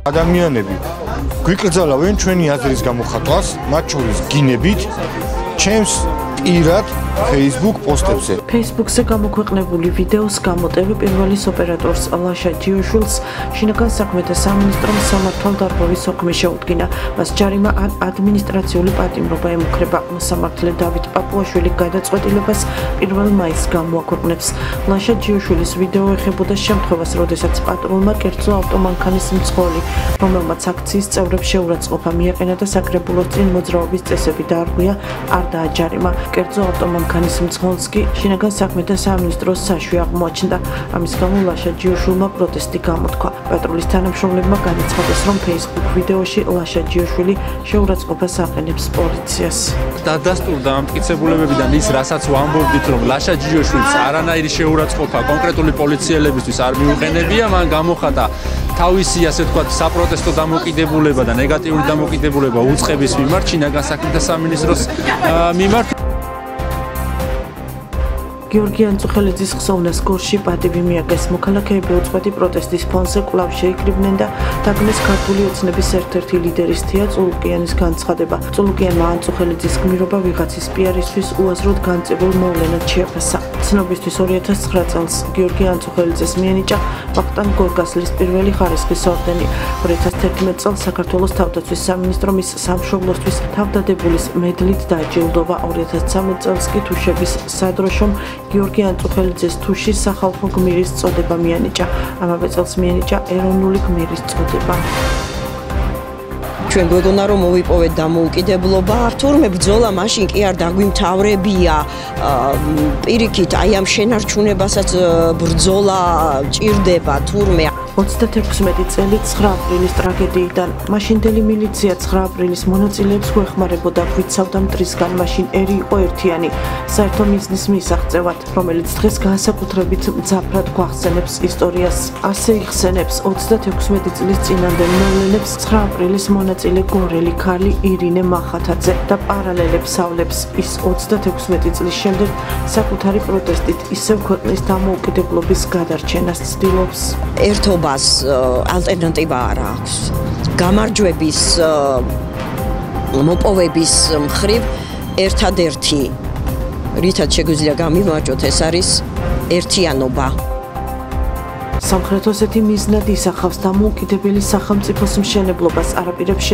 ადამიანები გვიკრძალავენ ჩვენი აზრის გამოხატვას, მათ შორის გინებით, ჩემს პირად Facebook პოსტებზე. Facebook-ზე გამოქვეყნებული ვიდეოს გამოტევი პირველის ოპერატორს ლაშა ჯიოშვილს შინაგან საქმეთა სამინისტრომ სამართალდარღვევის სოქმე შეუდგინა. მას ჯარიმა ან ადმინისტრაციული პატიმრობა ემუქრება. მოსამართლე დავით პაპუაშვილი გადაწყვეტილებას 1 მაისს გამოაქვეყნებს. ლაშა ჯიოშვილის ვიდეო ეხებოდა შემთხვევას, როდესაც პატრულმა კერძო ავტომანქანის მძღოლი, რომელმაც აქციის წევრებს შეურაცხყოფა მიაყენა და საკრებულოს წინ მოძრაობის წესები დაარღვია, არ დააჯარიმა. კერძო ავტომანქანის მძღოლს კი შინაგან საქმეთა სამინისტროს საშვი აღმოაჩნდა. ამის გამო ლაშა ჯიოშვილმა პროტესტი გამოთქვა. პატრულის თანამშრომლებმა განაცხადეს, რომ Facebook ვიდეოში ლაშა ჯიოშვილი შეურაცხყოფას აყენებს პოლიციას. დადასტურდა ამტკიცებულებებიდან ის, რასაც ვამბობდით, რომ ლაშა ჯიოშვილს არანაირი შეურაცხყოფა კონკრეტული პოლიციელებისთვის არ მიუყენებია, მან გამოხატა თავისი, ასე ვთქვათ, საპროტესტო დამოკიდებულება და ნეგატიური დამოკიდებულება უწყების მიმართ შინაგან საქმეთა სამინისტროს მიმართ. გიორგი ანწუხელიძის ხსოვნას გორში პატივი მიაგეს. მოქალაქეები უწყვეტი პროტესტის ფონზე კვლავ შეიკრიბნენ და დაგნეს ქართული ოცნების ერთ-ერთი ლიდერის თია წულუკიანის განცხადება. წულუკიანმა ანწუხელიძის გმირობა ვიღაცის პიარისთვის უაზროდ განწებულ მოვლენად შეაფასა. ცნობისთვის 2009 წელს გიორგი ანწუხელიძეს მიენიჭა ვახტანგ გორგასლის პირველი ხარისხის ორდენი. 2011 წელს საქართველოს თავდაცვის სამინისტრო მის სამშობლოსთვის თავდადებულის მედლით დააჯილდოვა. 2013 წელს კი თუშების სადროშომ გიორგი ანწუხელიძეს თუშის სახალხო გმირის წოდება მიანიჭა. ამავე წელს მიენიჭა ეროვნული გმირის წოდება. ჩვენ გვეგონა რომ მოვიპოვეთ დამოუკიდებლობა, თურმე ბრძოლა მაშინ კი არ დაგვიმთავრებია. პირიქით, აი ამ შენარჩუნებასაც ბრძოლა ჭირდება თურმე. 36 წელი 9 აპრილის ტრაგედიიდან. მაშინდელი მილიცია 9 აპრილის მონაწილეებს გვეხმარებოდა, გვიცავდა მტრისგან. მაშინ ერი იყო ერთიანი, საერთო მიზნის მისაღწევად, რომელიც დღეს განსაკუთრებით მძაფრად გვახსენებს ისტორიას. ასე იხსენებს 36 წლის წინანდელ მოვლენებს 9 აპრილის მონაწილე გორელი ქალი ირინე მახათაძე და პარალელებს ავლებს. ის 36 წლის შემდეგ საკუთარი პროტესტით ისევ ქვეყნის დამოუკიდებლობის გადარჩენას ცდილობს. ერთობას ალტერნატივა არ აქვს. გამარჯვების მოპოვების მხრივ ერთადერთი რითაც შეგვიძლია გამიმარჯვოთ, ეს არის ერთიანობა. სამხრეთ ოსეთი მიზნად ისახავს დამოუკიდებელი სახელმწიფოს მშენებლობას, არაპირებს